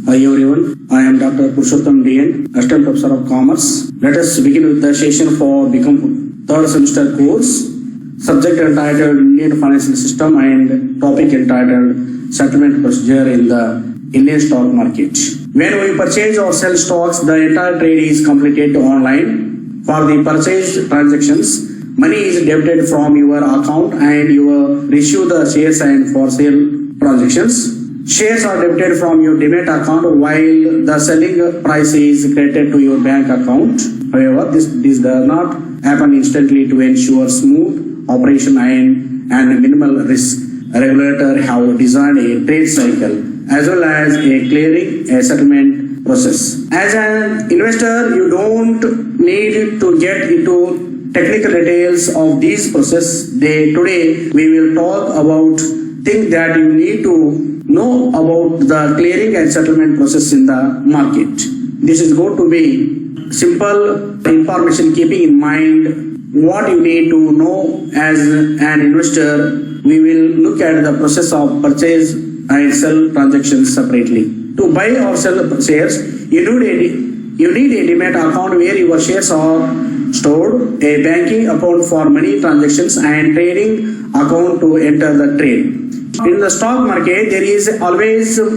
Hi everyone, I am Dr. Purushottam DN, Assistant Professor of Commerce. Let us begin with the session for Become third semester course. Subject entitled Indian Financial System and topic entitled Settlement Procedure in the Indian Stock Market. When we purchase or sell stocks, the entire trade is completed online. For the purchase transactions, money is debited from your account and you receive the shares, and for sale transactions, shares are debited from your demat account while the selling price is credited to your bank account. However, this does not happen instantly. To ensure smooth operation and minimal risk, a regulator have designed a trade cycle as well as a clearing a settlement process. As an investor, you don't need to get into technical details of these process. Today we will talk about things that you need to know about the clearing and settlement process in the market. This is going to be simple information, keeping in mind what you need to know as an investor. We will look at the process of purchase and sell transactions separately. To buy or sell shares, you need a demat account where your shares are stored, a banking account for money transactions, and trading account to enter the trade. In the stock market, there is always a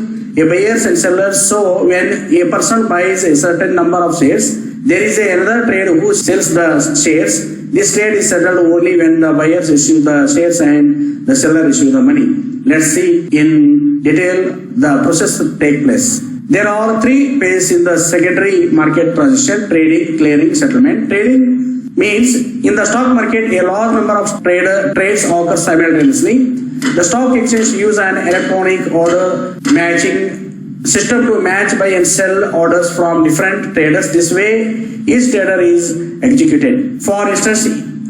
buyers and sellers. So when a person buys a certain number of shares, there is another trader who sells the shares. This trade is settled only when the buyers issue the shares and the seller issue the money. Let's see in detail the process take place. There are three phases in the secondary market transaction: trading, clearing, settlement. Trading means in the stock market, a large number of trades occur simultaneously. The stock exchange use an electronic order matching system to match, buy and sell orders from different traders. This way, each trader is executed. For instance,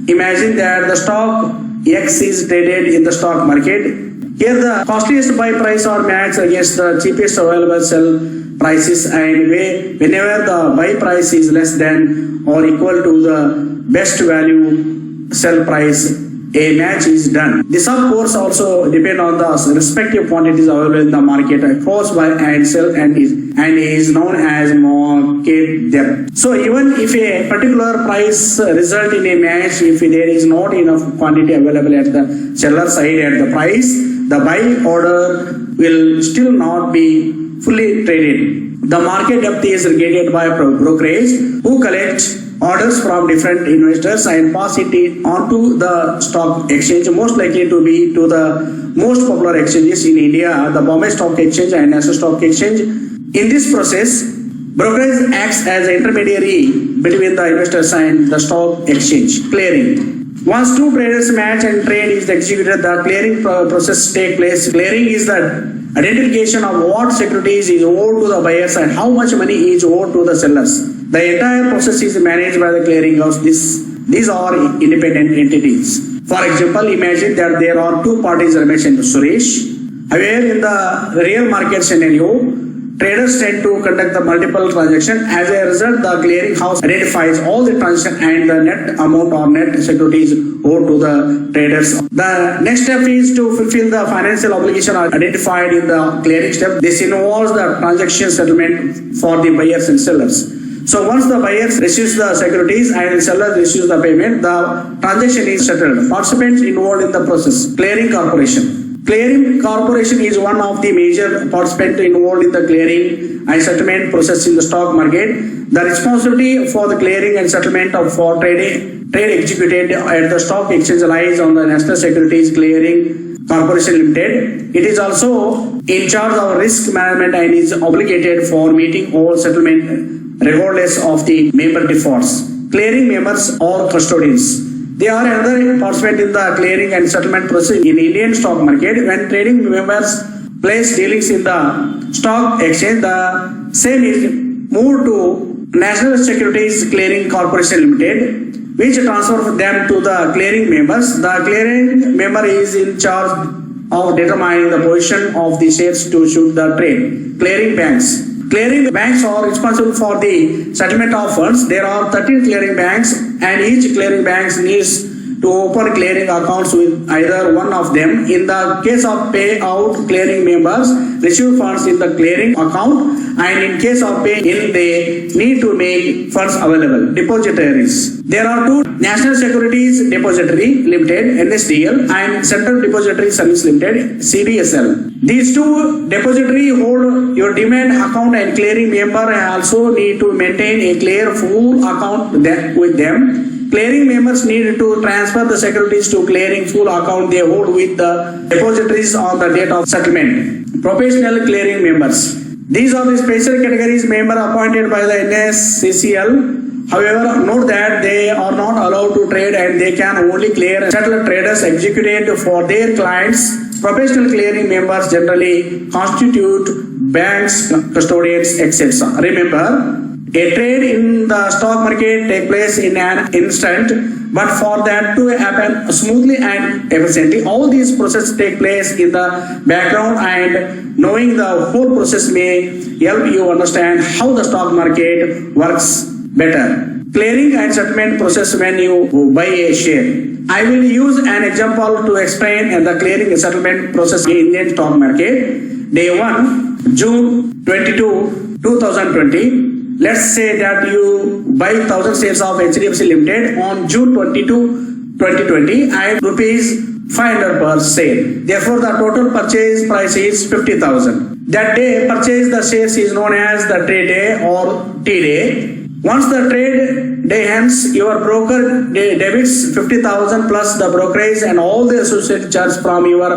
imagine that the stock X is traded in the stock market. Here the costliest buy price are matched against the cheapest available sell prices, and whenever the buy price is less than or equal to the best value sell price, a match is done. This of course also depend on the respective quantities available in the market across buy and sell, and is known as market depth. So even if a particular price result in a match, if there is not enough quantity available at the seller side at the price, the buy order will still not be fully traded. The market depth is regulated by brokerage, who collect orders from different investors and pass it on to the stock exchange, most likely to be to the most popular exchanges in India, the Bombay Stock Exchange and National Stock Exchange. In this process, brokerage acts as an intermediary between the investors and the stock exchange. Clearing. Once two traders match and trade is executed, the clearing process takes place. Clearing is the identification of what securities is owed to the buyers and how much money is owed to the sellers. The entire process is managed by the clearing house. These are independent entities. For example, imagine that there are two parties, Ramesh and Suresh. However, in the real market scenario, traders tend to conduct the multiple transactions. As a result, the clearing house identifies all the transactions and the net amount or net securities owed to the traders. The next step is to fulfill the financial obligation identified in the clearing step. This involves the transaction settlement for the buyers and sellers. So once the buyers receives the securities and the seller receives the payment, the transaction is settled. Participants involved in the process: Clearing Corporation. Clearing Corporation is one of the major participants involved in the clearing and settlement process in the stock market. The responsibility for the clearing and settlement for trade executed at the stock exchange lies on the National Securities Clearing Corporation Limited. It is also in charge of risk management and is obligated for meeting all settlement regardless of the member defaults. Clearing members or custodians. They are another participant in the clearing and settlement process in Indian stock market. When trading members place dealings in the stock exchange, the same is moved to National Securities Clearing Corporation Limited, which transfer them to the clearing members. The clearing member is in charge of determining the position of the shares to shoot the trade. Clearing banks. Clearing banks are responsible for the settlement of funds. There are 13 clearing banks, and each clearing bank needs to open clearing accounts with either one of them. In the case of payout, clearing members receive funds in the clearing account, and in case of pay-in, they need to make funds available. Depositories. There are two: National Securities Depository Limited (NSDL) and Central Depository Service Limited (CDSL). These two depository hold your demand account, and clearing member also need to maintain a clear full account with them. Clearing members need to transfer the securities to clearing full account they hold with the depositories on the date of settlement. Professional clearing members. These are the special categories member appointed by the NSCCL. However, note that they are not allowed to trade and they can only clear and settle traders executed for their clients. Professional clearing members generally constitute banks, custodians, etc. Remember, a trade in the stock market takes place in an instant, but for that to happen smoothly and efficiently, all these processes take place in the background, and knowing the whole process may help you understand how the stock market works better. Clearing and settlement process when you buy a share. I will use an example to explain the clearing and settlement process in Indian stock market. Day 1, June 22, 2020. Let's say that you buy 1,000 shares of HDFC Limited on June 22, 2020 and rupees 500 per share. Therefore, the total purchase price is 50,000. That day, purchase the shares is known as the trade day or T-day. Once the trade day ends, your broker debits 50,000 plus the brokerage and all the associated charges from your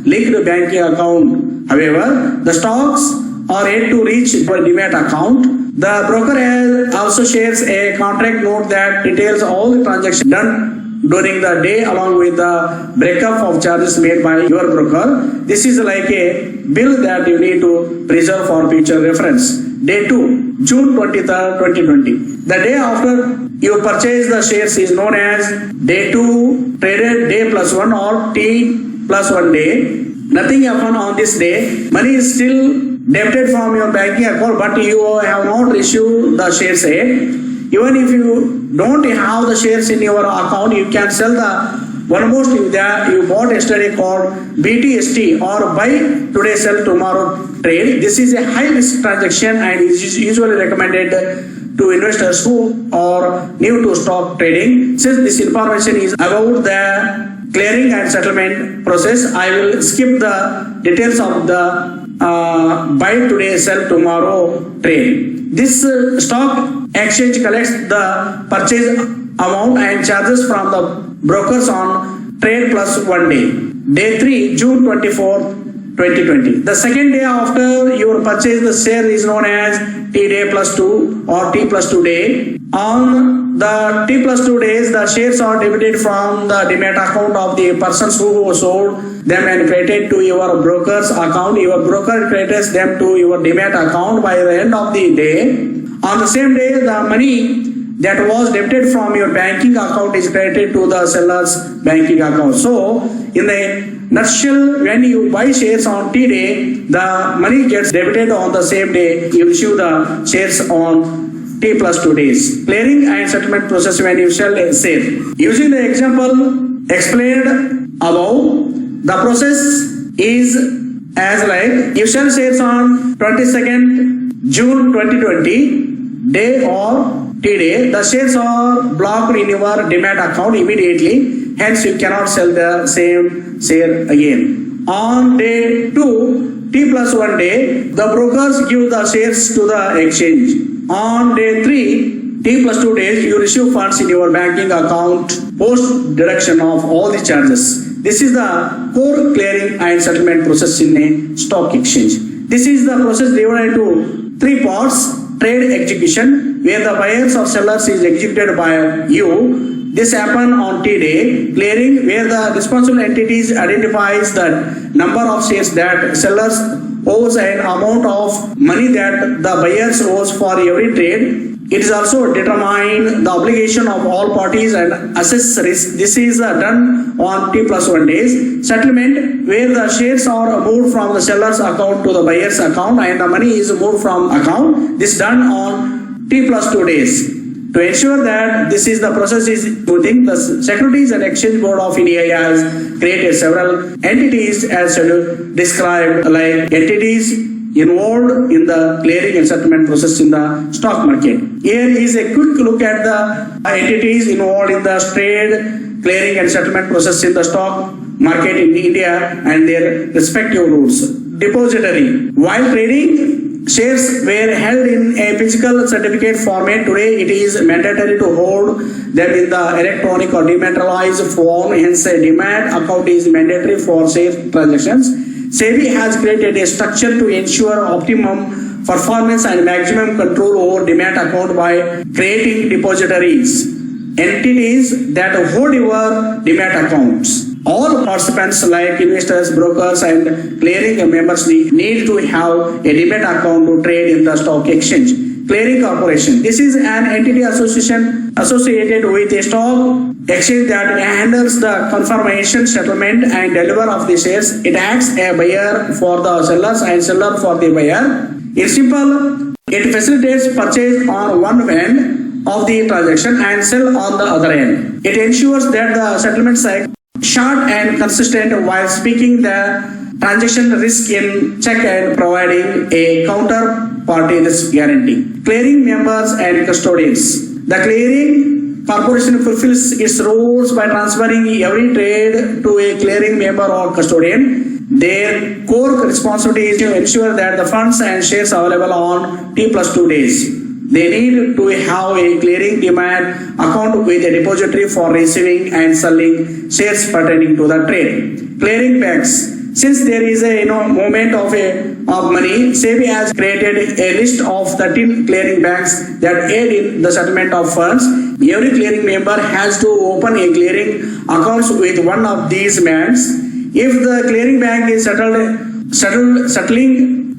linked banking account. However, the stocks are yet to reach your demat account. The broker also shares a contract note that details all the transactions done during the day along with the breakup of charges made by your broker. This is like a bill that you need to preserve for future reference. Day 2, June 23rd, 2020. The day after you purchase the shares is known as Day 2 traded day plus 1 or T plus 1 day. Nothing happened on this day. Money is still debited from your banking account, but you have not received the shares yet. Even if you don't have the shares in your account, you can sell the one more thing that you bought yesterday called BTST or buy today sell tomorrow trade. This is a high risk transaction and is usually recommended to investors who are new to stock trading. Since this information is about the clearing and settlement process, I will skip the details of the buy today sell tomorrow trade. This stock exchange collects the purchase amount and charges from the brokers on trade plus 1 day. Day 3, June 24, 2020. The second day after your purchase, the share is known as T day plus 2 or T plus 2 day. On the T plus 2 days, the shares are debited from the demat account of the persons who sold them and credited to your broker's account. Your broker credits them to your demat account by the end of the day. On the same day, the money that was debited from your banking account is credited to the seller's banking account. So, in the nutshell, when you buy shares on T day, the money gets debited on the same day. You issue the shares on T plus 2 days. Clearing and settlement process when you sell a share. Using the example explained above, the process is as like you sell shares on 22nd June 2020 day or T day. The shares are blocked in your demat account immediately. Hence, you cannot sell the same share again. On day 2, T plus 1 day, the brokers give the shares to the exchange. On day 3, T plus 2 days, you receive funds in your banking account post deduction of all the charges. This is the core clearing and settlement process in a stock exchange. This is the process divided into 3 parts. Trade execution, where the buyers or sellers is executed by you. This happen on T day. Clearing, where the responsible entities identifies the number of shares that sellers owes and amount of money that the buyers owes for every trade. It is also determine the obligation of all parties and assess risk. This is done on T plus 1 days. Settlement, where the shares are moved from the seller's account to the buyer's account and the money is moved from account. This done on T plus 2 days. To ensure that this is the process is smoothing, the Securities and Exchange Board of India has created several entities as described, like entities involved in the clearing and settlement process in the stock market. Here is a quick look at the entities involved in the trade, clearing and settlement process in the stock market in India and their respective rules. Depository. While trading shares were held in a physical certificate format, today it is mandatory to hold them in the electronic or dematerialized form. Hence, a demat account is mandatory for share transactions. SEBI has created a structure to ensure optimum performance and maximum control over demat account by creating depositories, entities that hold your demat accounts. All participants like investors, brokers and clearing members need to have a demat account to trade in the stock exchange. Clearing Corporation. This is an entity association associated with a stock exchange that handles the confirmation, settlement and deliver of the shares. It acts a buyer for the sellers and seller for the buyer. In simple, it facilitates purchase on one end of the transaction and sell on the other end. It ensures that the settlement cycle short and consistent while speaking the transaction risk in check and providing a counterparty risk guarantee. Clearing members and custodians. The Clearing Corporation fulfills its roles by transferring every trade to a clearing member or custodian. Their core responsibility is to ensure that the funds and shares are available on T+2 days. They need to have a clearing demat account with a depository for receiving and selling shares pertaining to the trade. Clearing banks. Since there is a movement of money, SEBI has created a list of 13 clearing banks that aid in the settlement of funds. Every clearing member has to open a clearing account with one of these banks. If the clearing bank is settling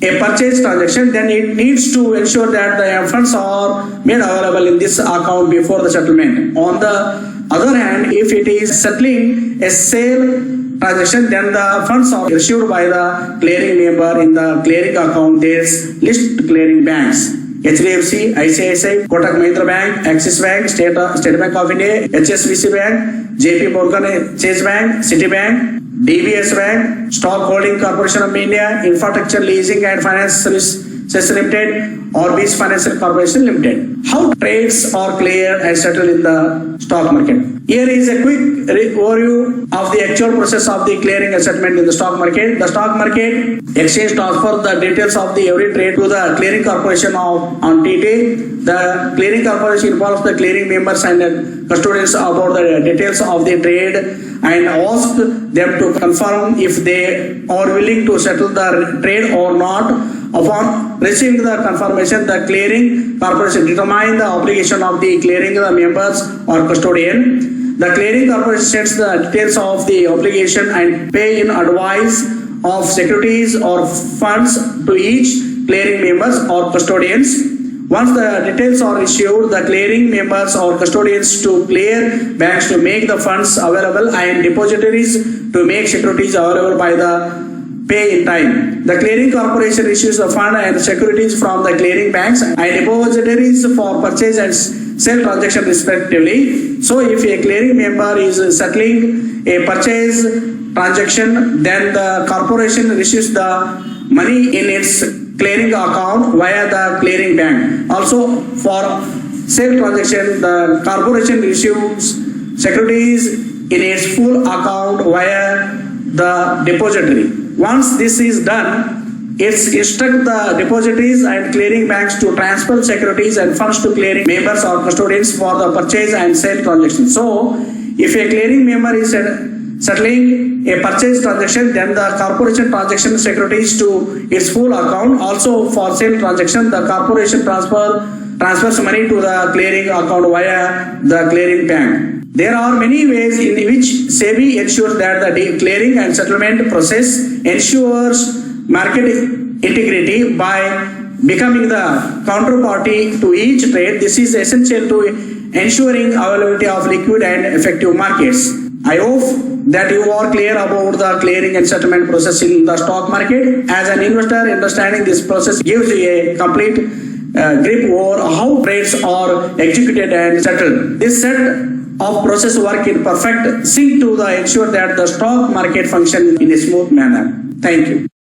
a purchase transaction, then it needs to ensure that the funds are made available in this account before the settlement. On the other hand, if it is settling a sale transaction, then the funds are received by the clearing member in the clearing account. There's list clearing banks: HDFC, ICICI, Kotak Mahindra Bank, Axis Bank, State Bank of India, HSBC Bank, JP Morgan Chase Bank, Citibank, DBS Bank, Stock Holding Corporation of India, Infrastructure Leasing and Finance Services Limited, Orbis Financial Corporation Limited. How trades are cleared and settled in the stock market. Here is a quick overview of the actual process of the clearing and settlement in the stock market. The stock market exchange transfers the details of the every trade to the clearing corporation on TT. The clearing corporation involves the clearing members and custodians about the details of the trade and ask them to confirm if they are willing to settle the trade or not. Upon receiving the confirmation, the clearing corporation determines the obligation of the clearing members or custodian. The clearing corporation sets the details of the obligation and pay in advance of securities or funds to each clearing members or custodians. Once the details are issued, the clearing members or custodians to clear banks to make the funds available and depositories to make securities available by the pay in time. The clearing corporation issues the fund and securities from the clearing banks and depositories for purchase and sale transaction respectively. So if a clearing member is settling a purchase transaction, then the corporation receives the money in its clearing account via the clearing bank. Also for sale transaction, the corporation receives securities in its full account via the depository. Once this is done, it instructs the depositories and clearing banks to transfer securities and funds to clearing members or custodians for the purchase and sale transaction. So, if a clearing member is settling a purchase transaction, then the corporation transaction securities to its full account. Also, for sale transaction, the corporation transfers money to the clearing account via the clearing bank. There are many ways in which SEBI ensures that the clearing and settlement process ensures market integrity by becoming the counterparty to each trade. This is essential to ensuring availability of liquid and effective markets. I hope that you are clear about the clearing and settlement process in the stock market. As an investor, understanding this process gives you a complete grip over how trades are executed and settled. This set of process work in perfect sync to ensure that the stock market function in a smooth manner. Thank you.